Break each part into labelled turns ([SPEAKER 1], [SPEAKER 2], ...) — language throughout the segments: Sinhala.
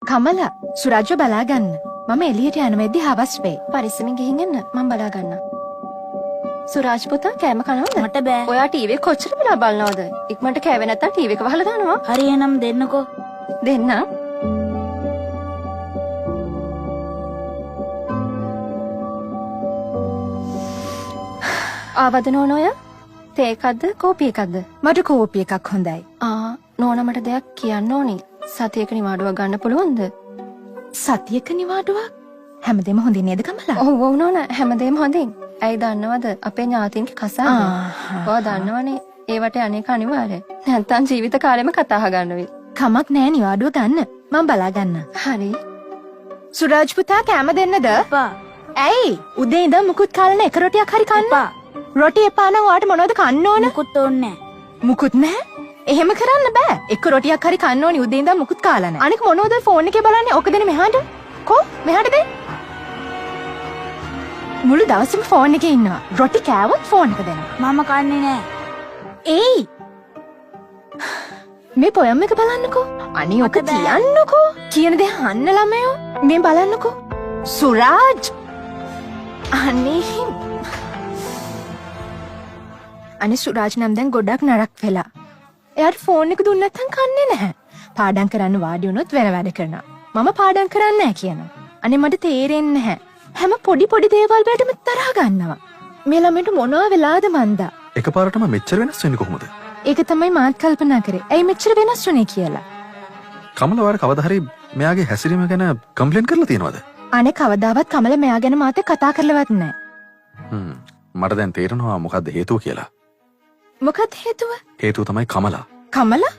[SPEAKER 1] කමල සුරාජ්ව බලා ගන්න. මම එළියට යන වෙද්දි හවස් වෙයි. පරිස්සමින් ගිහින් එන්න. මම බලා ගන්න. සුරාජ් පුතා කෑම කනවද?
[SPEAKER 2] මට බෑ.
[SPEAKER 1] ඔයා ටීවී එක කොච්චර වෙලා බලනවද? ඉක්මනට කෑවේ නැත්තම් ටීවී එක වහලා දානවා.
[SPEAKER 2] හරි එහෙනම් දෙන්නකෝ.
[SPEAKER 1] දෙන්න. ආවද නෝනෝය? තේ එකක්ද කෝපි එකක්ද? මට කෝපි එකක් හොඳයි. නෝනා මට දෙයක් කියන්න ඕනි. සතියක නිවාඩුවක් ගන්න පුළුවන්ද? සතියක නිවාඩුවක්? හැමදේම හොඳින් නේද කමලා? ඔව් ඔව් නෝනා හැමදේම හොඳින්. ඇයි දන්නවද අපේ ඥාතීන්ගේ කසාද? ඔයා දන්නවනේ ඒවට අනේක අනිවාර්යයි. නැත්තම් ජීවිත කාලෙම කතා අහගන්න වෙයි. කමක් නෑ නිවාඩුව ගන්න. මම බලා ගන්න. හරි. සුරාජ් පුතා කෑම දෙන්නද?
[SPEAKER 2] එපා.
[SPEAKER 1] ඇයි? උදේ ඉඳන් මුකුත් කාලා එක රොටියක් හරි කන්න.
[SPEAKER 2] එපා.
[SPEAKER 1] රොටි එපා නම් ඔයාට මොනවද කන්න ඕන?
[SPEAKER 2] මුකුත් ඕනේ නෑ.
[SPEAKER 1] මුකුත් නෑ? එහෙම කරන්න බෑ. එක රොටියක් හරි කන්න ඕනි උදේ ඉඳන් මුකුත් කාලා නෑ. අනික මොනවද ෆෝන් එකේ බලන්නේ? ඔක දෙන්න මෙහාට. කො මෙහාට දෙන්න. මුළු දවසම ෆෝන් එකේ ඉන්නවා. රොටි කෑවොත් ෆෝන් එක දෙනවා.
[SPEAKER 2] මම කන්නේ නෑ.
[SPEAKER 1] ඒයි. මේ පොයම් එක බලන්නකෝ. අනේ ඔක කියන්නකෝ. කියන දේ අහන්න ළමයෝ. මේ බලන්නකෝ. සුරාජ්. අනේ සුරාජ් නම් දැන් ගොඩක් නරක වෙලා. එයාට ෆෝන් එක දුන්න නැත්නම් කන්නේ නැහැ. පාඩම් කරන්න වාඩි වුණොත් වෙන වැඩ කරනවා. මම පාඩම් කරන්නේ නැහැ කියනවා. අනේ මට තේරෙන්නේ නැහැ. හැම පොඩි දේවල් වලටම තරහ ගන්නවා. මේ ළමයට මොනවා වෙලාද මන්දා.
[SPEAKER 3] එකපාරටම මෙච්චර වෙනස් වෙන්නේ කොහොමද?
[SPEAKER 1] ඒක තමයි මාත් කල්පනා කරේ. ඇයි මෙච්චර වෙනස් වුනේ කියලා.
[SPEAKER 3] කමල ඔයාලා කවදා හරි මෙයාගේ හැසිරීම ගැන කම්ප්ලේන්ට් කරලා තියෙනවද?
[SPEAKER 1] අනේ කවදාවත් කමල මෙයා ගැන මාත් කතා කරලවත් නැහැ.
[SPEAKER 3] මට දැන් තේරෙනවා මොකද්ද හේතුව කියලා.
[SPEAKER 1] මොකක්ද හේතුව?
[SPEAKER 3] හේතුව තමයි කමලා.
[SPEAKER 1] කමලා?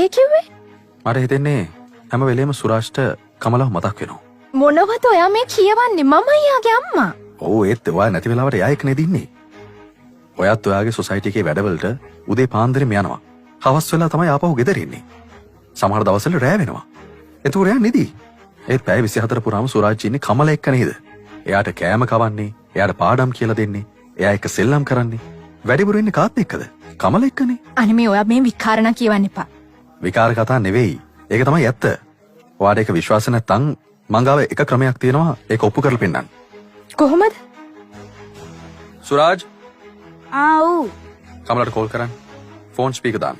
[SPEAKER 1] ඒ කිව්වේ?
[SPEAKER 3] මට හිතෙන්නේ හැම වෙලේම සුරාජ්ට කමලාව මතක් වෙනවා.
[SPEAKER 1] මොනවද ඔයා මේ කියවන්නේ? මම යාගේ අම්මා.
[SPEAKER 3] ඔව් ඒත් ඔයා නැති වෙලාවට එයා එක්ක නේද ඉන්නේ. ඔයාත් ඔයාගේ සොසයිටි එකේ වැඩවලට උදේ පාන්දරෙම යනවා. හවස් වෙලා තමයි ආපහු ගෙදර එන්නේ. සමහර දවස්වල රෑ වෙනවා. එතකොට එයා නිදි. ඒත් පැය 24 පුරාම සුරාජ් ඉන්නේ කමල එක්ක නේද? එයාට කෑම කවන්නේ, එයාට පාඩම් කියලා දෙන්නේ, එයා එක්ක සෙල්ලම් කරන්නේ. වැඩිපුර ඉන්නේ කාත් එක්කද? කමල එක්කනේ.
[SPEAKER 1] අනේ මේ ඔයා මේ විකාරණ කියවන්න එපා.
[SPEAKER 3] විකාර කතා නෙවෙයි. ඒක තමයි ඇත්ත. ඔයාට ඒක විශ්වාස නැත්නම් මං ගාව එක ක්‍රමයක් තියෙනවා ඒක ඔප්පු කරලා පෙන්නන්න.
[SPEAKER 1] කොහොමද?
[SPEAKER 3] සුරාජ්
[SPEAKER 2] ඔව්.
[SPEAKER 3] කමලට කෝල් කරන්න. ෆෝන් ස්පීකර් දාන්න.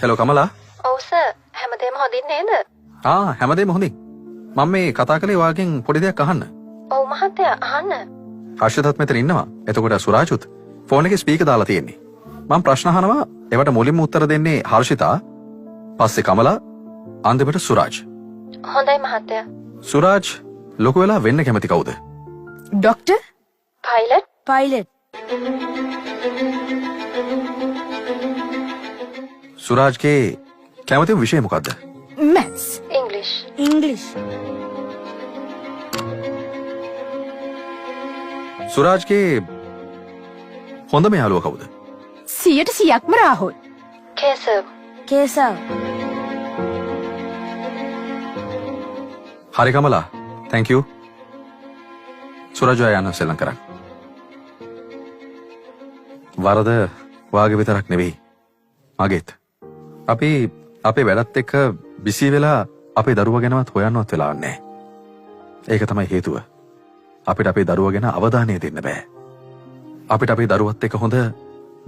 [SPEAKER 3] හෙලෝ කමලා.
[SPEAKER 1] ඔව් සර්. හැමදේම හොඳින් නේද?
[SPEAKER 3] හැමදේම හොඳින්. මම මේ කතා කළේ ඔයාගෙන් පොඩි දෙයක් අහන්න.
[SPEAKER 1] ඔව් මහත්තයා අහන්න.
[SPEAKER 3] හර්ෂිතත් මෙතන ඉන්නවා. එතකොට සුරාජුත් ෆෝන් එකේ ස්පීකර් දාලා තියෙන්නේ. මම ප්‍රශ්න අහනවා. ඒවට මුලින්ම උත්තර දෙන්නේ හර්ෂිතා. පස්සේ කමලා. අන්තිමට සුරාජ්.
[SPEAKER 1] හොඳයි මහත්තයා.
[SPEAKER 3] සුරාජ් ලොකු වෙලා වෙන්න කැමති කවුද?
[SPEAKER 1] ඩොක්ටර්? පයිලට්?
[SPEAKER 3] සුරාජ්ගේ කැමතිම විෂය මොකද්ද?
[SPEAKER 1] මැත්ස්. ඉංග්ලිෂ්.
[SPEAKER 3] සුරාජ්ගේ හොඳම යාළුවා කවුද?
[SPEAKER 1] 100%ක්ම රාහුල්. කේසව්.
[SPEAKER 3] හරි කමලා. thank you. සුරාජ් යන්න සෙල්ලම් කරන්න. වරද වාගේ විතරක් නෙවෙයි. මගේත්. අපි අපේ වැඩත් එක්ක බිසි වෙලා අපේ දරුවා ගැනවත් හොයන්නවත් වෙලාවක් නැහැ. ඒක තමයි හේතුව. අපිට අපේ දරුවා ගැන අවධානය දෙන්න බෑ. අපිට අපේ දරුවත් එක්ක හොඳ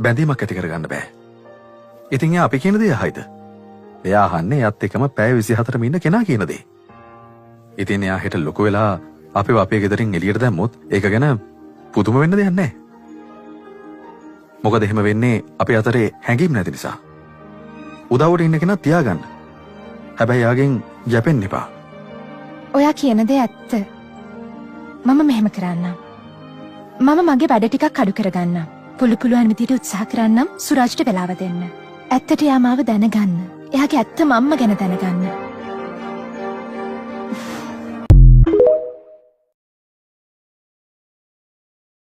[SPEAKER 3] බැඳීමක් ඇති කරගන්න බෑ. ඉතින් එයා අපි කියන දේ අහයිද? එයා අහන්නේ එයත් එක්කම පැය 24ම ඉන්න කෙනා කියන දේ. ඉතින් එයා හෙට ලොකු වෙලා අපිව අපේ ගෙදරින් එළියට දැම්මොත් ඒක ගැන පුදුම වෙන්න දෙයක් නැහැ. මොකද එහෙම වෙන්නේ අපේ අතරේ හැඟීම් නැති නිසා. උදව්වට ඉන්න කෙනා තියාගන්න. හැබැයි යාගෙන් යැපෙන්න එපා.
[SPEAKER 1] ඔයා කියන දේ ඇත්ත. මම මෙහෙම කරන්නම්. මම මගේ වැඩ ටිකක් අඩු කරගන්නම්. පුළුවන් විදිහට උත්සාහ කරන්නම් සුරාජ්ට වෙලාව දෙන්න. ඇත්තට යා මාව දැනගන්න. එයාගේ ඇත්ත මම්ම ගැන දැනගන්න.